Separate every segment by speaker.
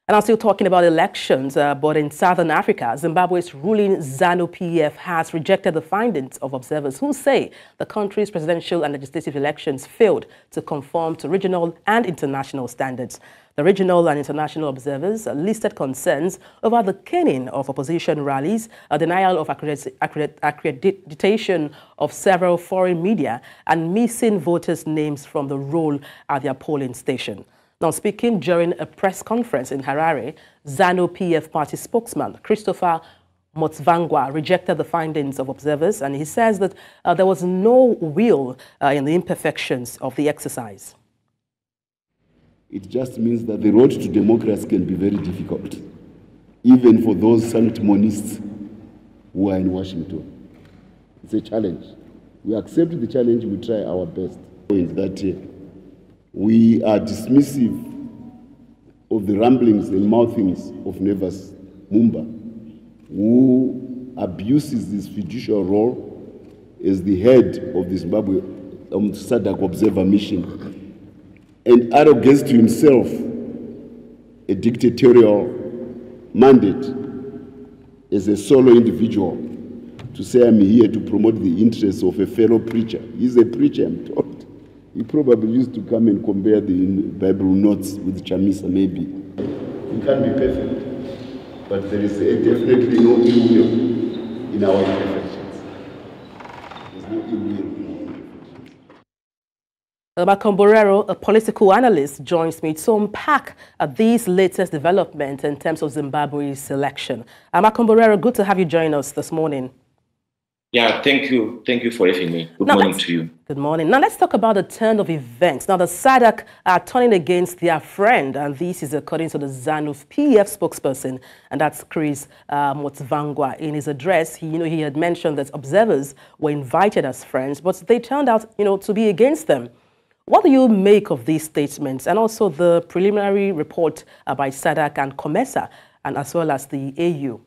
Speaker 1: And I'm still talking about elections, but in Southern Africa, Zimbabwe's ruling ZANU-PF has rejected the findings of observers who say the country's presidential and legislative elections failed to conform to regional and international standards. The regional and international observers listed concerns over the caning of opposition rallies, a denial of accreditation of several foreign media, and missing voters' names from the roll at their polling station. Now, speaking during a press conference in Harare, ZANU-PF party spokesman Christopher Mhlanga rejected the findings of observers, and he says that there was no will in the imperfections of the exercise.
Speaker 2: It just means that the road to democracy can be very difficult, even for those sanctimonists who are in Washington. It's a challenge. We accept the challenge, we try our best. We are dismissive of the ramblings and mouthings of Nevers Mumba, who abuses his fiduciary role as the head of the Zimbabwe SADC Observer Mission and arrogates to himself a dictatorial mandate as a solo individual to say, I'm here to promote the interests of a fellow preacher. He's a preacher, I'm told. He probably used to come and compare the Bible notes with Chamisa, maybe. He can't be perfect, but there is definitely no ill will in our imperfections. There's no ill will in our imperfections.
Speaker 1: Makomborero, a political analyst, joins me to unpack these latest developments in terms of Zimbabwe's election. Makomborero, good to have you join us this morning.
Speaker 3: Yeah, thank you. Thank you for having me. Good morning to you.
Speaker 1: Good morning. Now, let's talk about the turn of events. Now, the SADC are turning against their friend, and this is according to the ZANU-PF spokesperson, and that's Chris Mhlanga. In his address, he had mentioned that observers were invited as friends, but they turned out, to be against them. What do you make of these statements, and also the preliminary report by SADC and COMESA, and as well as the AU?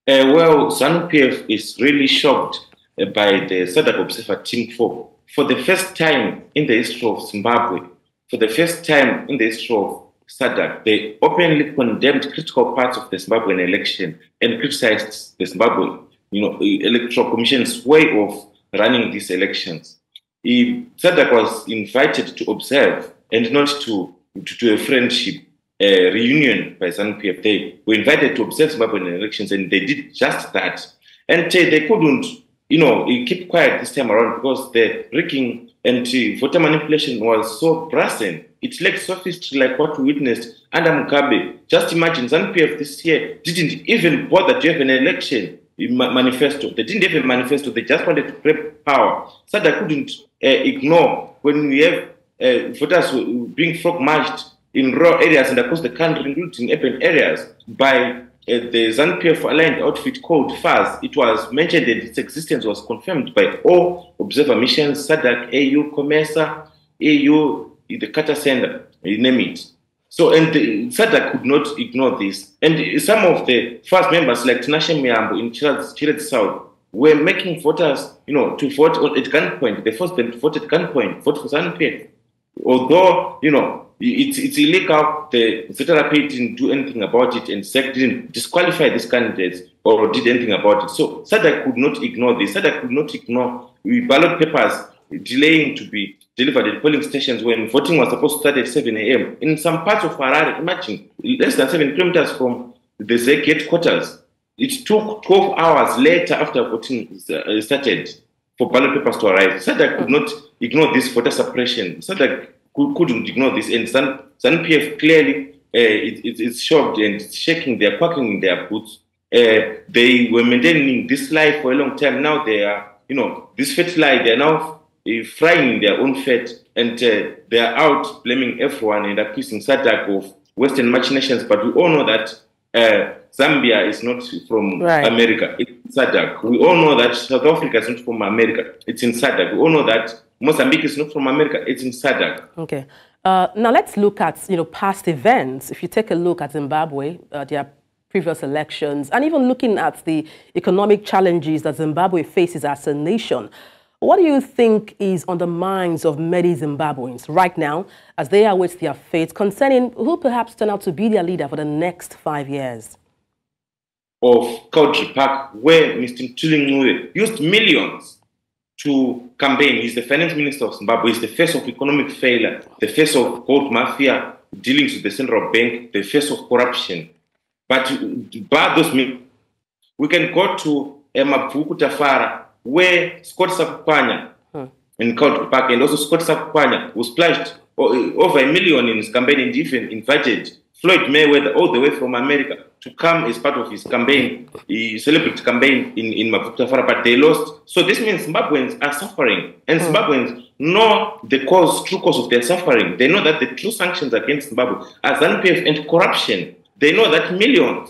Speaker 3: Well, ZANU-PF is really shocked by the SADC Observer Team 4. For the first time in the history of Zimbabwe, for the first time in the history of SADC, they openly condemned critical parts of the Zimbabwean election and criticized the Zimbabwe, Electoral Commission's way of running these elections. SADC was invited to observe and not to do a friendship reunion by ZANU-PF. They were invited to observe Zimbabwean elections, and they did just that. And they couldn't, keep quiet this time around because the rigging and voter manipulation was so brazen. It lacked sophistry like what we witnessed under Mugabe. Just imagine, ZANU-PF this year didn't even bother to have an election manifesto. They didn't have a manifesto. They just wanted to grab power. SADC couldn't ignore when we have voters being frog-marched in rural areas and across the country, including urban areas, by the ZANU-PF aligned outfit called FAS. It was mentioned that its existence was confirmed by all observer missions, SADC, AU, COMESA, AU, the Carter Center, you name it. So, and the SADC could not ignore this. And some of the FAS members, like Tinashe Miyambo in Chireti South, were making voters, to vote at gunpoint. They forced them to vote at gunpoint, vote for ZANU-PF. Although, it's illegal, the ZANU-PF didn't do anything about it, and SEC didn't disqualify these candidates or did anything about it. So SADC could not ignore this. SADC could not ignore ballot papers delaying to be delivered at polling stations when voting was supposed to start at 7 a.m. In some parts of Harare, imagine, less than 7 kilometers from the ZEC headquarters, it took 12 hours later after voting started for ballot papers to arrive. SADC could not ignore this voter suppression. SADC couldn't ignore this, and ZANU-PF clearly it's shocked and shaking. They're quacking in their boots. They were maintaining this lie for a long time. Now they are, this fat lie, they're now frying their own fat, and they are out blaming everyone and accusing SADC of Western machinations. But we all know that Zambia is not from America, it's SADC. We all know that South Africa is not from America, it's in SADC. We all know that Mozambique is not from America, it's in SADC.
Speaker 1: Okay. Now let's look at, past events. If you take a look at Zimbabwe, their previous elections, and even looking at the economic challenges that Zimbabwe faces as a nation, What do you think is on the minds of many Zimbabweans right now as they await their fate concerning who perhaps turn out to be their leader for the next 5 years?
Speaker 3: Of Country Park, where Mr. Mhlanga used millions to campaign. He's the finance minister of Zimbabwe. He's the face of economic failure, the face of gold mafia, dealings with the central bank, the face of corruption. But by those means, we can go to Mabvuku Tafara, where Scott Sapupanya in Country Park, and also Scott Sapupanya was pledged over $1 million in his campaign, and even invited Floyd Mayweather all the way from America to come as part of his campaign, his celebrity campaign in Mabvuku Tafara, but they lost. So this means Zimbabweans are suffering, and Zimbabweans know the true cause of their suffering. They know that the true sanctions against Zimbabwe are ZANU-PF and corruption. They know that millions,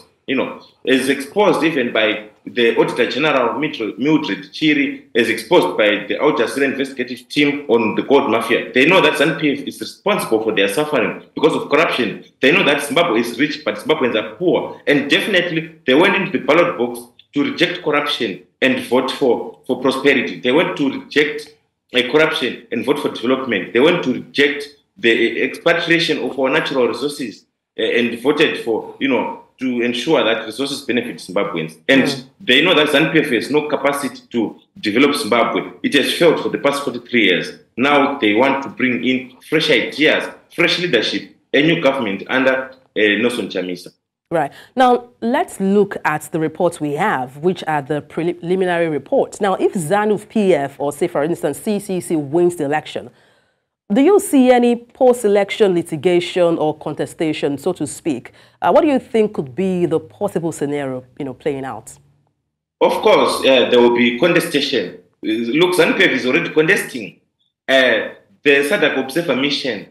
Speaker 3: is exposed even by the Auditor General Mildred Chiri, is exposed by the Al Jazeera investigative team on the gold mafia. They know that ZANU-PF is responsible for their suffering because of corruption. They know that Zimbabwe is rich, but Zimbabweans are poor. And definitely, they went into the ballot box to reject corruption and vote for prosperity. They went to reject corruption and vote for development. They went to reject the expatriation of our natural resources and voted for, to ensure that resources benefit Zimbabweans. And they know that ZANU-PF has no capacity to develop Zimbabwe. It has failed for the past 43 years. Now they want to bring in fresh ideas, fresh leadership, a new government under Nelson Chamisa.
Speaker 1: Right. Now, let's look at the reports we have, which are the preliminary reports. Now, if ZANU-PF, or say, for instance, CCC wins the election, do you see any post-election litigation or contestation, so to speak? What do you think could be the possible scenario, playing out?
Speaker 3: Of course, there will be contestation. Look, ZANU-PF is already contesting. The SADC Observer Mission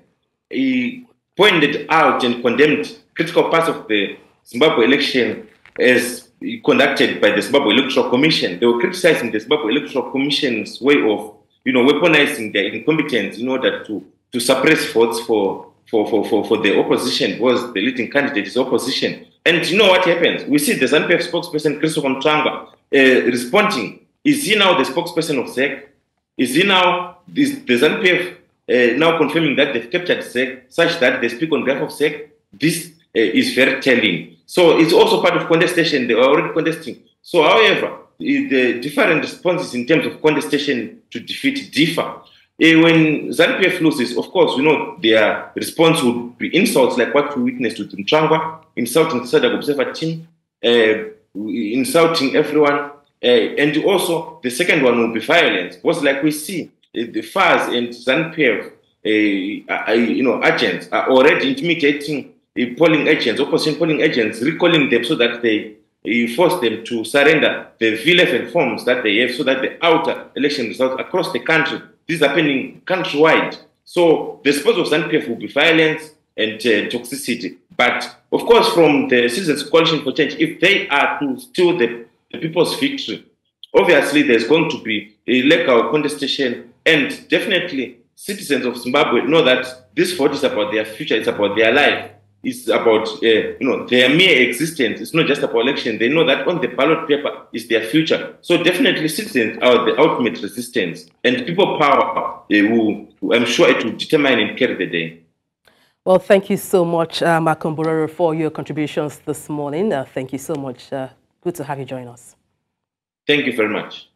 Speaker 3: pointed out and condemned critical parts of the Zimbabwe election as conducted by the Zimbabwe Electoral Commission. They were criticizing the Zimbabwe Electoral Commission's way of, weaponizing their incompetence in order to suppress votes for the opposition, because the leading candidate is opposition. And you know what happens? We see the ZANU-PF spokesperson, Christopher Mhlanga, responding. Is he now the spokesperson of ZEC? Is he now, the ZANU-PF now confirming that they've captured ZEC, such that they speak on behalf of ZEC? This is very telling. So it's also part of contestation. They are already contesting. So, however, the different responses in terms of contestation to defeat differ. When ZANU-PF loses, of course, their response would be insults like what we witnessed with Mhlanga, insulting the SADC Observer team, insulting everyone. And also, the second one will be violence. Because like we see, the FARS and ZANU-PF agents are already intimidating polling agents, opposition polling agents, recalling them so that they force them to surrender the V11 forms that they have so that the outer election results across the country. This is happening countrywide. So the response of ZANU-PF will be violence and toxicity. But of course, from the Citizens Coalition for Change, if they are to steal the people's victory, obviously there's going to be a legal contestation, and definitely citizens of Zimbabwe know that this vote is about their future, it's about their life. It's about their mere existence. It's not just about election. They know that on the ballot paper is their future. So definitely citizens are the ultimate resistance. And people power, I'm sure it will determine and carry the day.
Speaker 1: Well, thank you so much, Makombororo, for your contributions this morning. Thank you so much. Good to have you join us.
Speaker 3: Thank you very much.